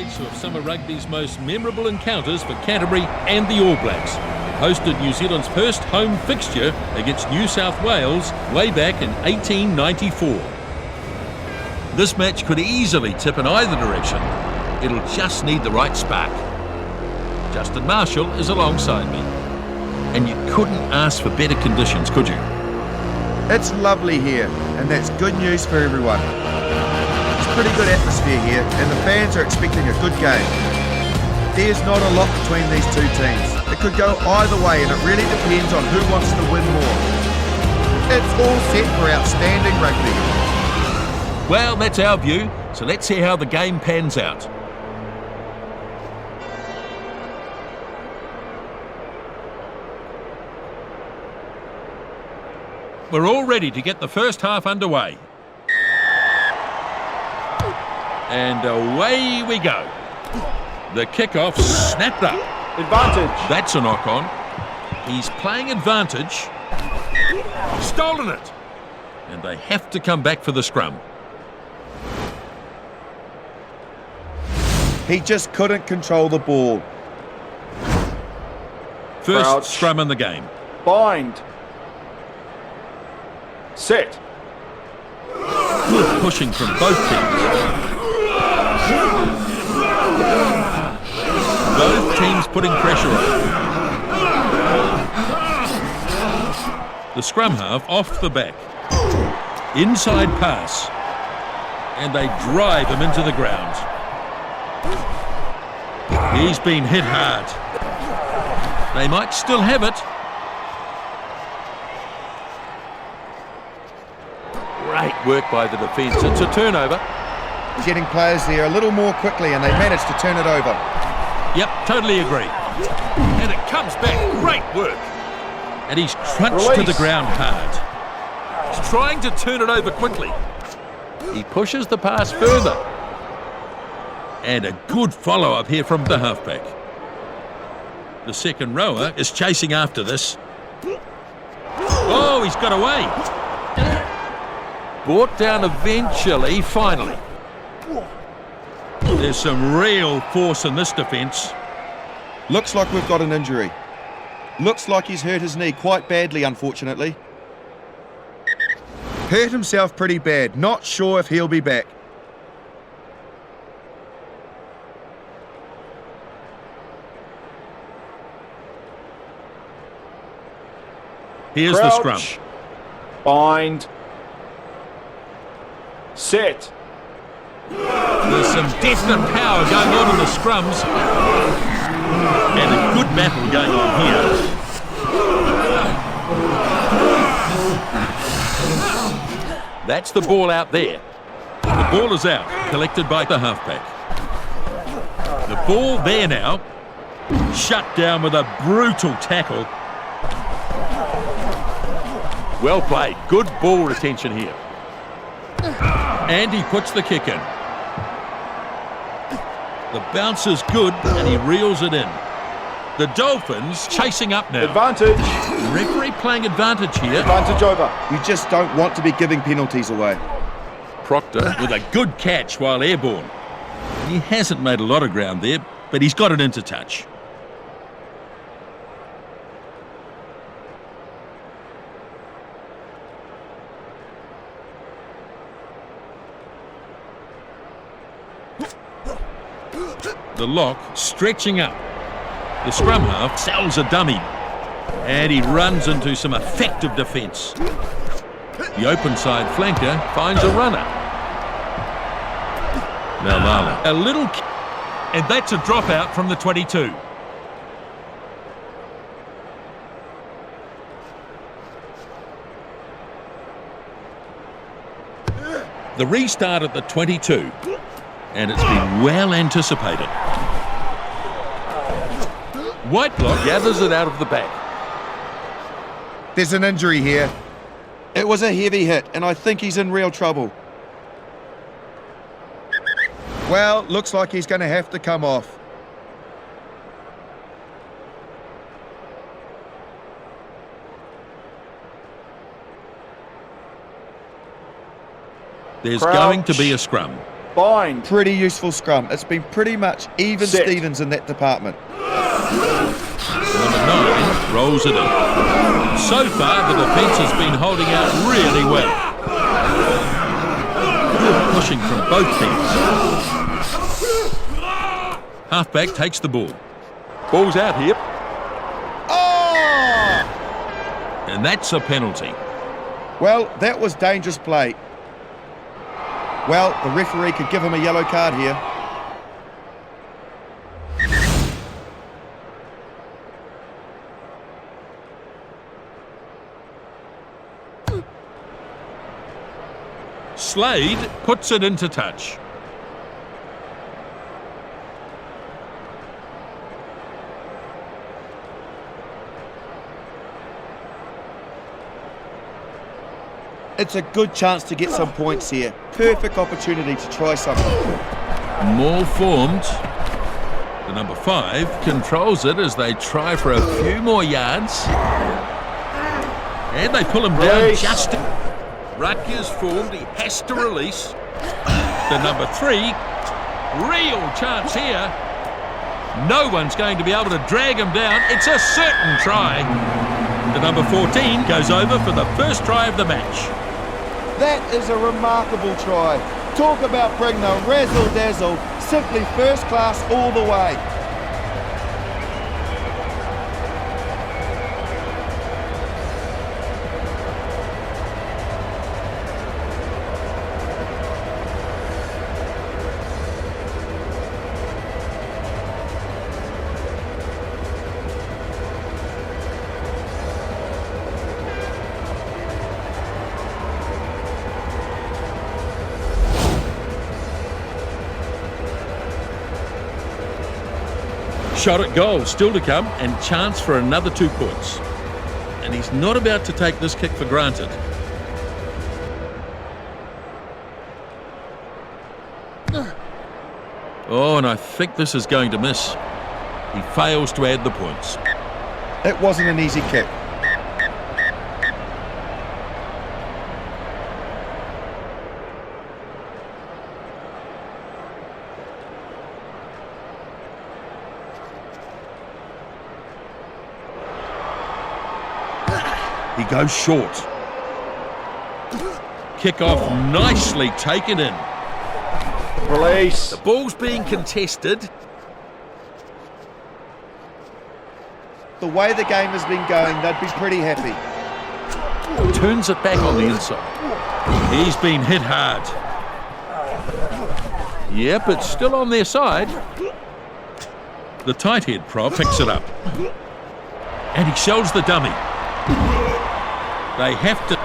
stage of some of rugby's most memorable encounters for Canterbury and the All Blacks. It hosted New Zealand's first home fixture against New South Wales way back in 1894. This match could easily tip in either direction. It'll just need the right spark. Justin Marshall is alongside me. And you couldn't ask for better conditions, could you? It's lovely here, and that's good news for everyone. It's a pretty good atmosphere here, and the fans are expecting a good game. There's not a lot between these two teams. It could go either way, and it really depends on who wants to win more. It's all set for outstanding rugby. Well, that's our view, so let's see how the game pans out. We're all ready to get the first half underway. And away we go. The kickoff snapped up. Advantage. That's a knock on. He's playing advantage. Stolen it. And they have to come back for the scrum. He just couldn't control the ball. First Crouch. scrum in the game. Bind. Set. Good pushing from both teams. Both teams putting pressure on. The scrum half off the back. Inside pass. And they drive him into the ground. He's been hit hard. They might still have it. Great work by the defence. It's a turnover. Getting players there a little more quickly, and they managed to turn it over. Yep, totally agree. And it comes back. Great work. And he's crunched to the ground hard. He's trying to turn it over quickly. He pushes the pass further. And a good follow-up here from the halfback. The second rower is chasing after this. Oh, he's got away. Brought down eventually, finally. There's some real force in this defence. Looks like we've got an injury. Looks like he's hurt his knee quite badly, unfortunately. Hurt himself pretty bad. Not sure if he'll be back. Here's Crouch. the scrum. Bind. Set. There's some definite power going on in the scrums. And a good battle going on here. That's the ball out there. The ball is out, collected by the halfback. The ball there now. Shut down with a brutal tackle. Well played. Good ball retention here. And he puts the kick in. The bounce is good, and he reels it in. The Dolphins chasing up now. Advantage. Referee playing advantage here. Advantage over. You just don't want to be giving penalties away. Proctor with a good catch while airborne. He hasn't made a lot of ground there, but he's got it into touch. The lock stretching up. The scrum half sells a dummy. And he runs into some effective defence. The open side flanker finds a runner. Now a little... And that's a dropout from the 22. The restart at the 22. And it's been well anticipated. Whitelock gathers it out of the back. There's an injury here. It was a heavy hit, and I think he's in real trouble. Well, looks like he's going to have to come off. There's Crouch. going to be a scrum. Bind. Pretty useful scrum. It's been pretty much even Set. Stevens in that department. Number 9 rolls it in. So far, the defence has been holding out really well. Good pushing from both teams. Halfback takes the ball. Ball's out here. Oh! And that's a penalty. Well, that was dangerous play. Well, the referee could give him a yellow card here. Slade puts it into touch. It's a good chance to get some points here. Perfect opportunity to try something. More formed. The number 5 controls it as they try for a few more yards. And they pull him down Release. just... Rutgers formed, he has to release. The number 3, real chance here. No one's going to be able to drag him down. It's a certain try. The number 14 goes over for the first try of the match. That is a remarkable try. Talk about bringing the razzle-dazzle. Simply first class all the way. Shot at goal still to come and chance for another 2 points. And he's not about to take this kick for granted. Oh, and I think this is going to miss. He fails to add the points. It wasn't an easy kick. He goes short. Kick off nicely taken in. Release. The ball's being contested. The way the game has been going, they'd be pretty happy. Turns it back on the inside. He's been hit hard. Yep, it's still on their side. The tight head prop picks it up. And he shows the dummy. They have to...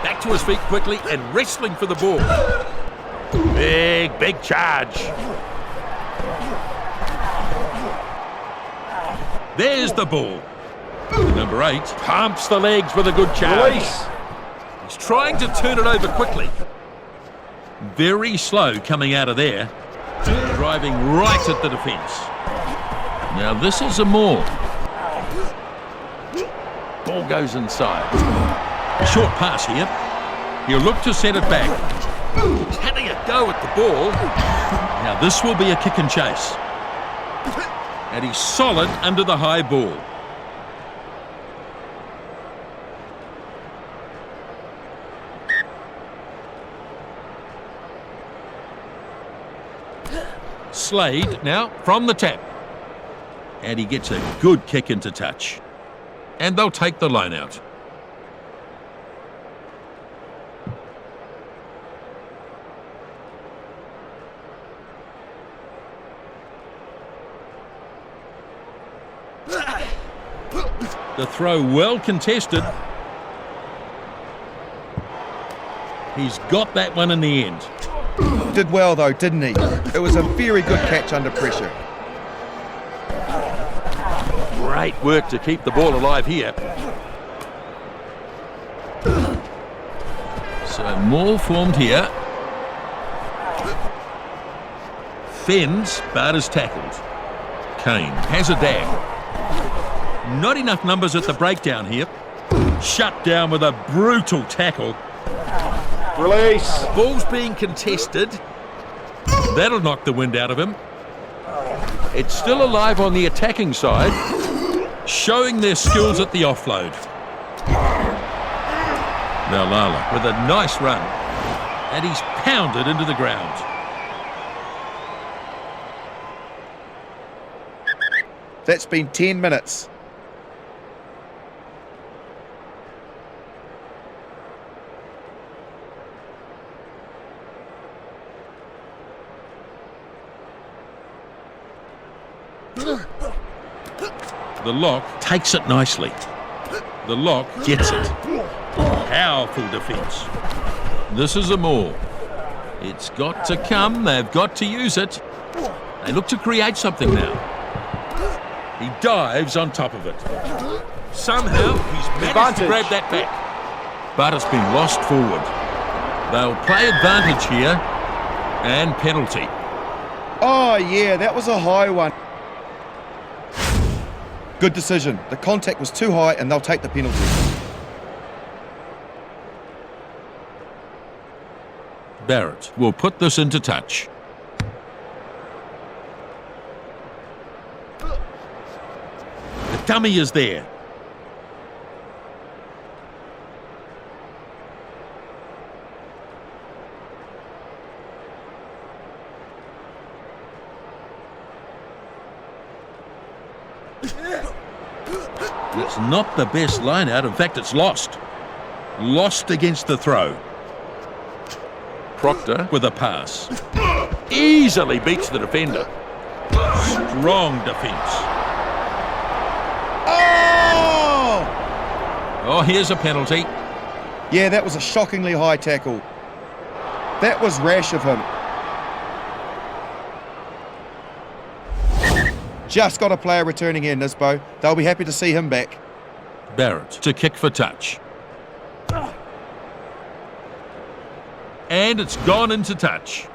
Back to his feet quickly and wrestling for the ball. Big charge. There's the ball. Number 8 pumps the legs with a good charge. Release. He's trying to turn it over quickly. Very slow coming out of there. Driving right at the defence. Now this is a maul. Ball goes inside. Short pass here. He'll look to set it back. Having a go at the ball. Now this will be a kick and chase. And he's solid under the high ball. Slade now from the tap. And he gets a good kick into touch. And they'll take the line out. The throw well contested. He's got that one in the end. Did well though, didn't he? It was a very good catch under pressure. Great work to keep the ball alive here. So more formed here. Fens, but is tackled. Kane has a dab. Not enough numbers at the breakdown here. Shut down with a brutal tackle. Release. Ball's being contested. That'll knock the wind out of him. It's still alive on the attacking side. Showing their skills at the offload. Malala with a nice run. And he's pounded into the ground. That's been 10 minutes. The lock takes it nicely. The lock gets it. Powerful defence. This is a maul. It's got to come. They've got to use it. They look to create something now. He dives on top of it. Somehow he's managed to grab that back. But it's been lost forward. They'll play advantage here. And penalty. Oh yeah, that was a high one. Good decision. The contact was too high and they'll take the penalty. Barrett will put this into touch. The dummy is there. It's not the best line out. In fact, it's lost. Lost against the throw. Proctor with a pass. Easily beats the defender. Strong defence. Oh, here's a penalty. Yeah, that was a shockingly high tackle. That was rash of him. Just got a player returning here, Nisbo. They'll be happy to see him back. Barrett to kick for touch. And it's gone into touch.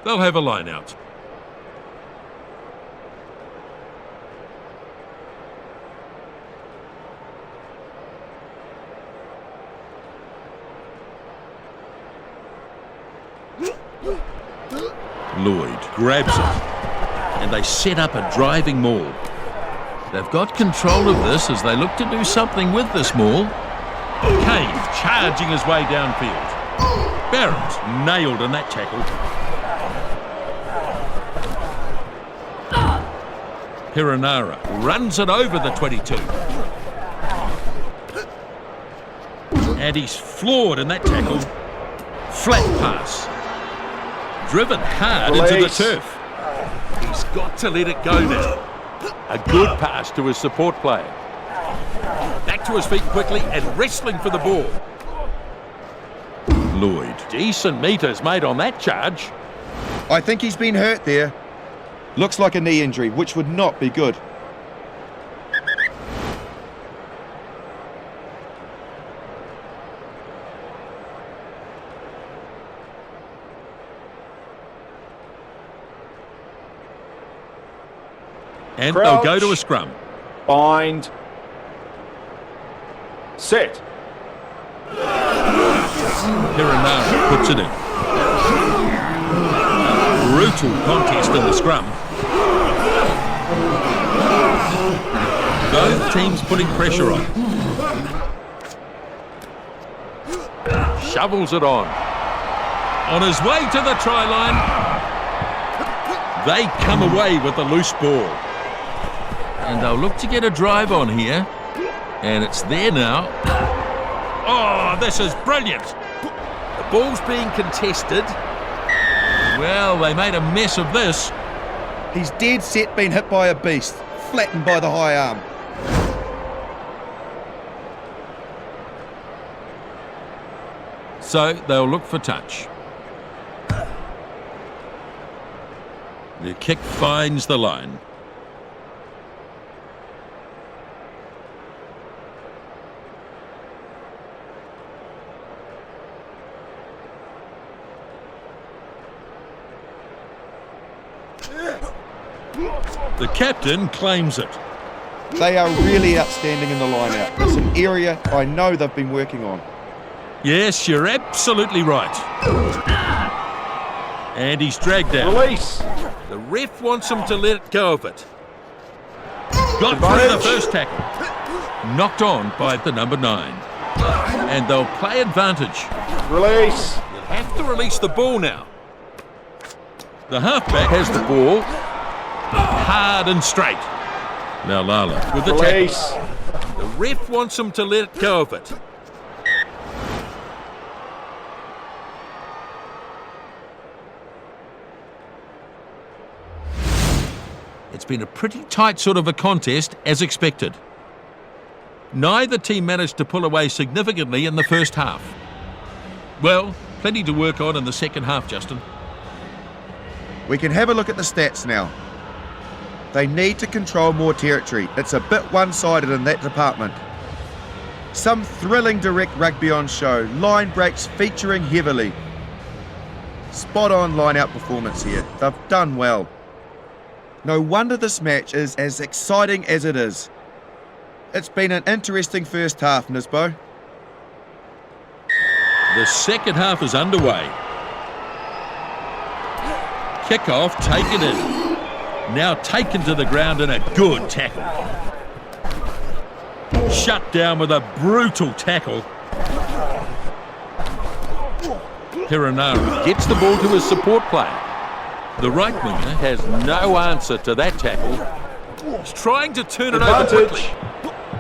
They'll have a line out. Lloyd grabs it. And they set up a driving maul. They've got control of this as they look to do something with this maul. Kane charging his way downfield. Barrett nailed in that tackle. Perenara runs it over the 22. And he's floored in that tackle. Flat pass. Driven hard into the turf. He's got to let it go now. A good pass to his support player. Back to his feet quickly and wrestling for the ball. Lloyd. Decent meters made on that charge. I think he's been hurt there. Looks like a knee injury, which would not be good. And Crouch. they'll go to a scrum. Bind. Set. Perenara puts it in. Brutal contest in the scrum. Both teams putting pressure on. Shovels it on. On his way to the try line. They come away with the loose ball. And they'll look to get a drive on here. And it's there now. Oh, this is brilliant. The ball's being contested. Well, they made a mess of this. He's dead set being hit by a beast, flattened by the high arm. So they'll look for touch. The kick finds the line. The captain claims it. They are really outstanding in the line-out. It's an area I know they've been working on. Yes, you're absolutely right. And he's dragged out. Release. The ref wants him to let go of it. Got through the first tackle. Knocked on by the number 9. And they'll play advantage. Release. You'll have to release the ball now. The halfback has the ball. Hard and straight. Now Lala with the Release. tackle. The ref wants him to let go of it. It's been a pretty tight sort of a contest, as expected. Neither team managed to pull away significantly in the first half. Well, plenty to work on in the second half, Justin. We can have a look at the stats now. They need to control more territory. It's a bit one-sided in that department. Some thrilling direct rugby on show. Line breaks featuring heavily. Spot-on line-out performance here. They've done well. No wonder this match is as exciting as it is. It's been an interesting first half, Nisbo. The second half is underway. Kick-off taken in. Now taken to the ground in a good tackle. Shut down with a brutal tackle. Hiranara gets the ball to his support player. The right winger has no answer to that tackle. He's trying to turn it over quickly.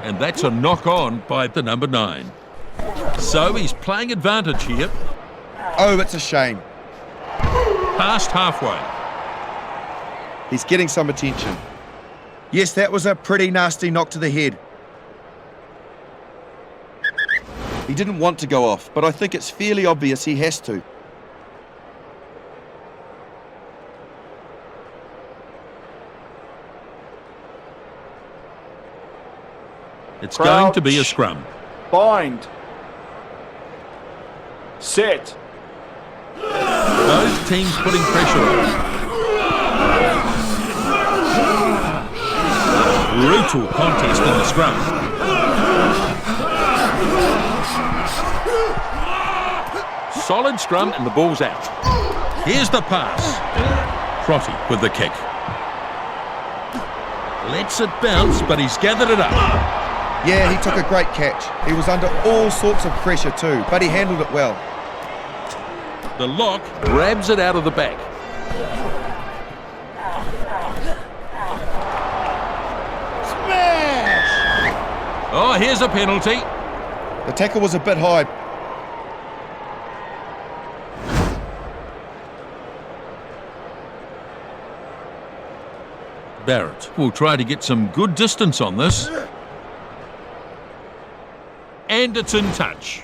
And that's a knock on by the number 9. So he's playing advantage here. Oh, it's a shame. Past halfway. He's getting some attention. Yes, that was a pretty nasty knock to the head. He didn't want to go off, but I think it's fairly obvious he has to. It's going to be a scrum. Bind. Set. Both teams putting pressure on. Brutal contest in the scrum. Solid scrum and the ball's out. Here's the pass. Crotty with the kick. Lets it bounce, but he's gathered it up. Yeah, he took a great catch. He was under all sorts of pressure too, but he handled it well. The lock grabs it out of the back. Smash! Oh, here's a penalty. The tackle was a bit high. Barrett will try to get some good distance on this. And it's in touch.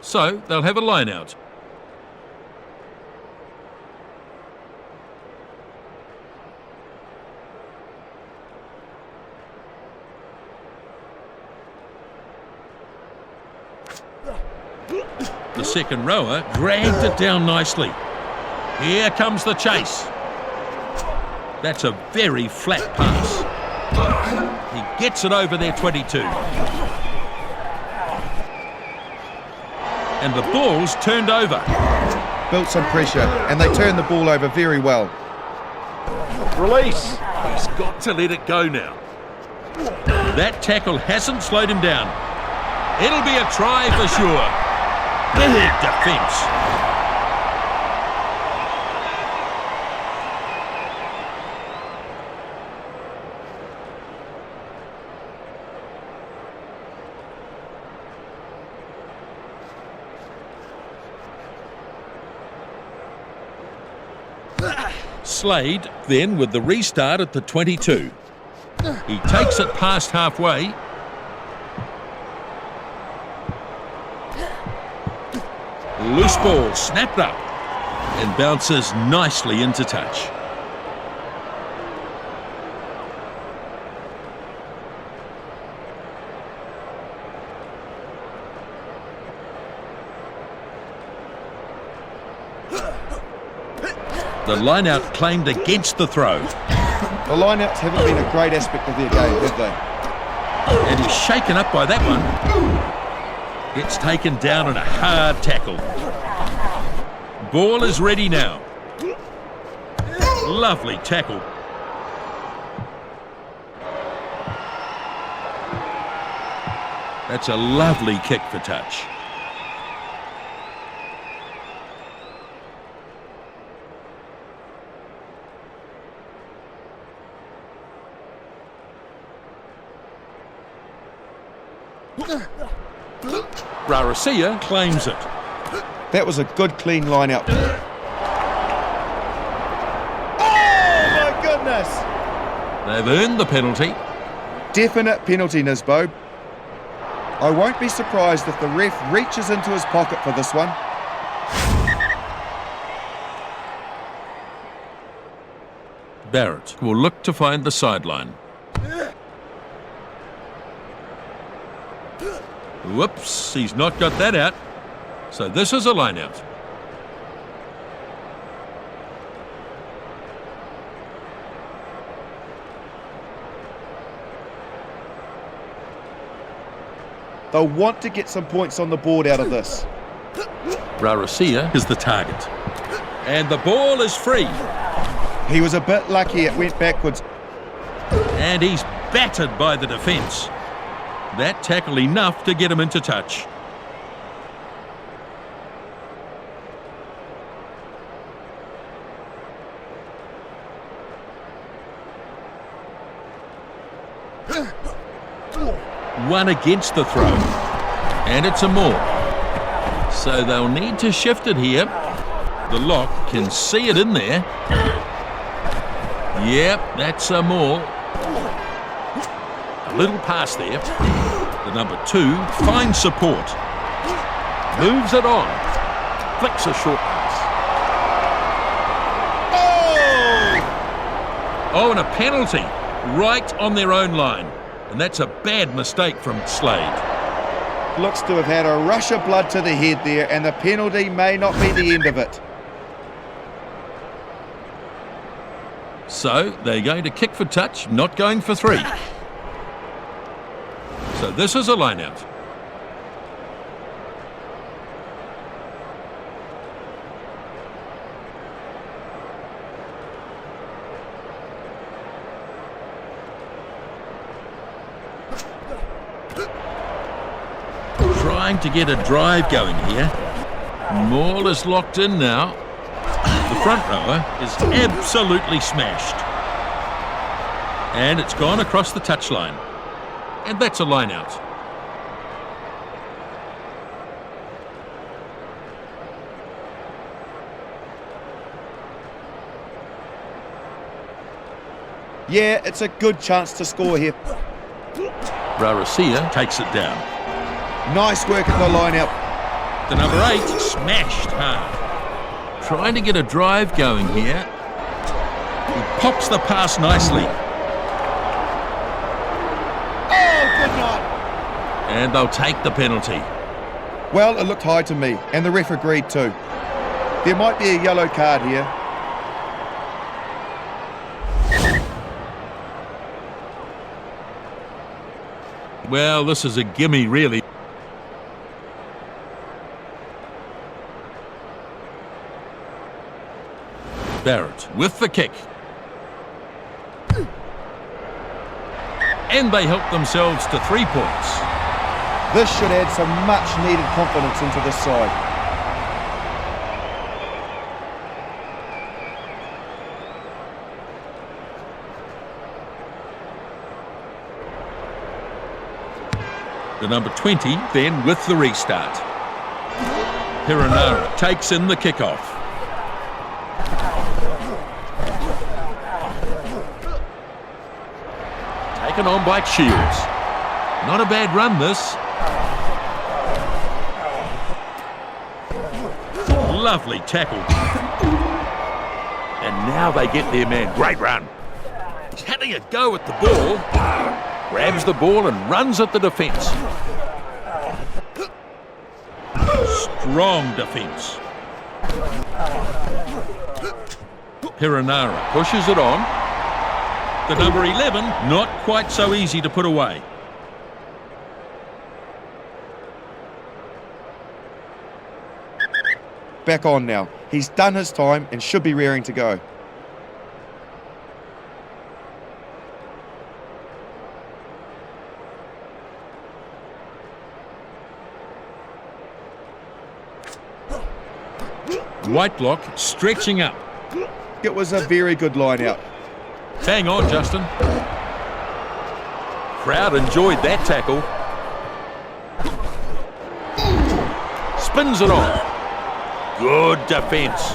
So they'll have a line out. The second rower dragged it down nicely. Here comes the chase. That's a very flat pass. He gets it over their 22. And the ball's turned over. Built some pressure, and they turned the ball over very well. Release. He's got to let it go now. That tackle hasn't slowed him down. It'll be a try for sure. Big defence. Slade then with the restart at the 22. He takes it past halfway. Loose ball snapped up and bounces nicely into touch. The line-out claimed against the throw. The line-outs haven't been a great aspect of their game, have they? And he's shaken up by that one. Gets taken down in a hard tackle. Ball is ready now. Lovely tackle. That's a lovely kick for touch. Rarasia claims it. That was a good clean line out. Oh my goodness! They've earned the penalty. Definite penalty, Nisbo. I won't be surprised if the ref reaches into his pocket for this one. Barrett will look to find the sideline. Whoops, he's not got that out. So this is a line out. They'll want to get some points on the board out of this. Rarasia is the target. And the ball is free. He was a bit lucky it went backwards. And he's battered by the defence. That tackle enough to get him into touch. One against the throw. And it's a maul. So they'll need to shift it here. The lock can see it in there. Yep, that's a maul. A little pass there. The number 2 finds support. Moves it on. Flicks a short pass. Oh, and a penalty right on their own line. And that's a bad mistake from Slade. Looks to have had a rush of blood to the head there, and the penalty may not be the end of it. So they're going to kick for touch, not going for 3. So this is a line out. Trying to get a drive going here. Maul is locked in now. The front rower is absolutely smashed. And it's gone across the touchline. And that's a line out. Yeah, it's a good chance to score here. Rarasia takes it down. Nice work at the line out. The number 8 smashed hard. Trying to get a drive going here. He pops the pass nicely. And they'll take the penalty. Well, it looked high to me, and the ref agreed too. There might be a yellow card here. Well, this is a gimme, really. Barrett with the kick. And they help themselves to 3 points. This should add some much-needed confidence into this side. The number 20 then with the restart. Hiranara takes in the kickoff. Taken on by Shields. Not a bad run, this. Lovely tackle. And now they get their man. Great run. He's having a go at the ball. Grabs the ball and runs at the defence. Strong defence. Hiranara pushes it on. The number 11, not quite so easy to put away. Back on now. He's done his time and should be raring to go. Whitelock stretching up. It was a very good line out. Bang on, Justin. Crowd enjoyed that tackle. Spins it on. Good defence.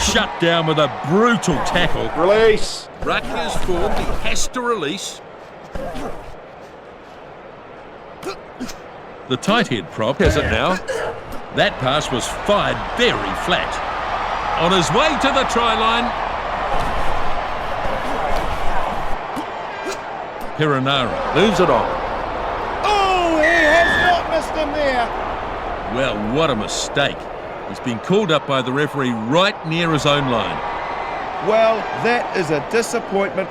Shut down with a brutal tackle. Release. Ruck is formed, he has to release. The tight head prop Has it now. That pass was fired very flat. On his way to the try line. Perenara Moves it on. Oh, he has not missed him there. Well, what a mistake. He's been called up by the referee right near his own line. Well, that is a disappointment.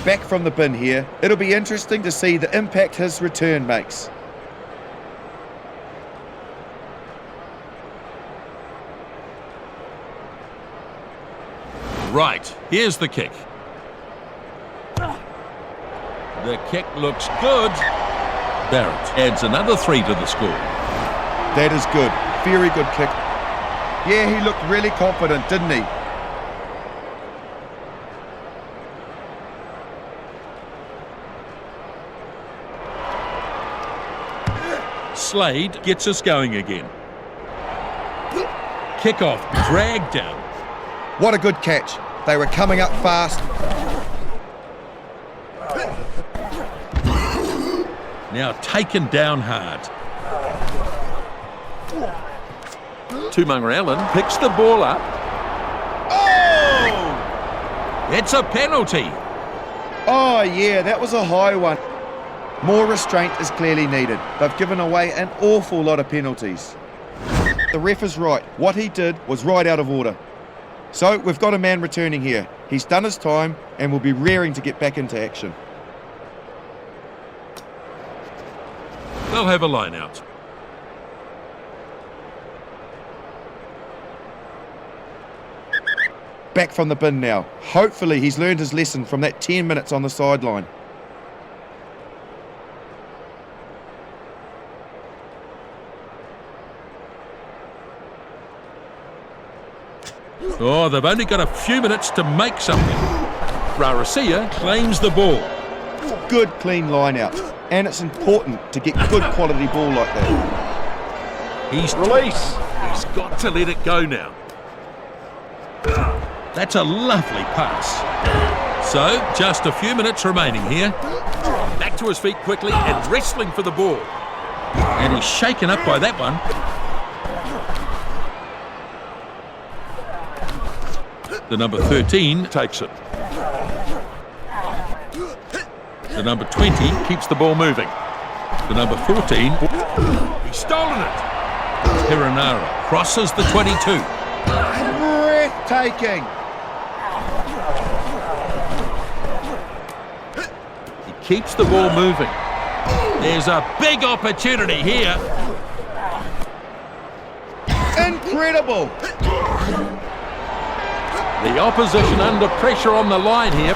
Back from the bin here. It'll be interesting to see the impact his return makes. Right, here's the kick. The kick looks good. Barrett adds another 3 to the score. That is good. Very good kick. Yeah, he looked really confident, didn't he? Slade gets us going again. Kick-off, dragged down. What a good catch. They were coming up fast. Now taken down hard. Tumunga Allen picks the ball up. Oh! It's a penalty. Oh, yeah, that was a high one. More restraint is clearly needed. They've given away an awful lot of penalties. The ref is right. What he did was right out of order. So we've got a man returning here. He's done his time and will be raring to get back into action. They'll have a line out. Back from the bin now. Hopefully he's learned his lesson from that 10 minutes on the sideline. Oh, they've only got a few minutes to make something. Rarasia claims the ball. Good clean line out. And it's important to get good quality ball like that. He's Release. got to let it go now. That's a lovely pass. So, just a few minutes remaining here. Back to his feet quickly and wrestling for the ball. And he's shaken up by that one. The number 13 takes it. The number 20 keeps the ball moving. The number 14, he's stolen it. Perenara crosses the 22. Breathtaking. He keeps the ball moving. There's a big opportunity here. Incredible. The opposition under pressure on the line here.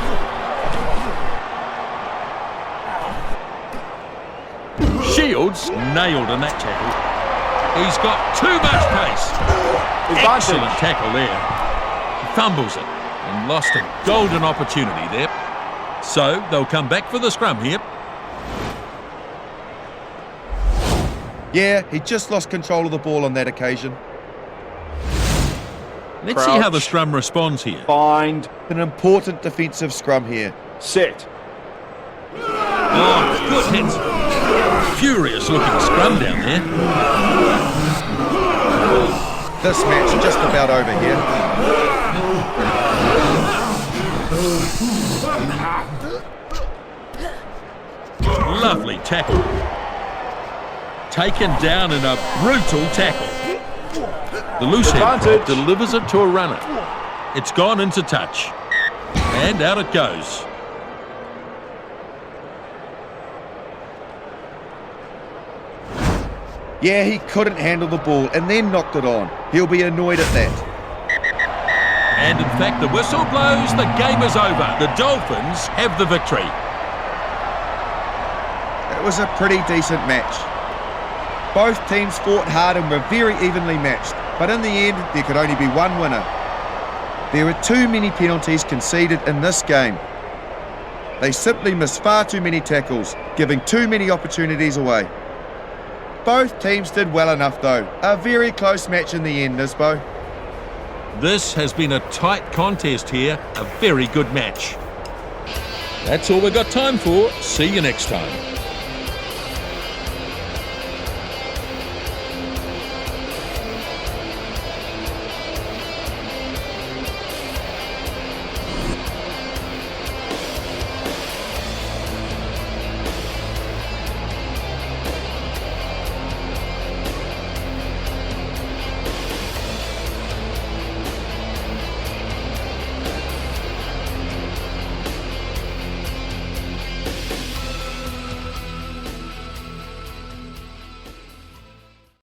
Shields nailed in that tackle. He's got too much pace. Excellent tackle there. He fumbles it and lost a golden opportunity there. So they'll come back for the scrum here. Yeah, he just lost control of the ball on that occasion. Let's see how the scrum responds here. Bind. An important defensive scrum here. Set. Oh, good hit. Furious looking scrum down there. This match just about over here. Lovely tackle. Taken down in a brutal tackle. The loose head delivers it to a runner. It's gone into touch. And out it goes. Yeah, he couldn't handle the ball and then knocked it on. He'll be annoyed at that. And in fact, the whistle blows, the game is over. The Dolphins have the victory. It was a pretty decent match. Both teams fought hard and were very evenly matched, but in the end, there could only be one winner. There were too many penalties conceded in this game. They simply missed far too many tackles, giving too many opportunities away. Both teams did well enough though. A very close match in the end, Nisbo. This has been a tight contest here, a very good match. That's all we've got time for. See you next time.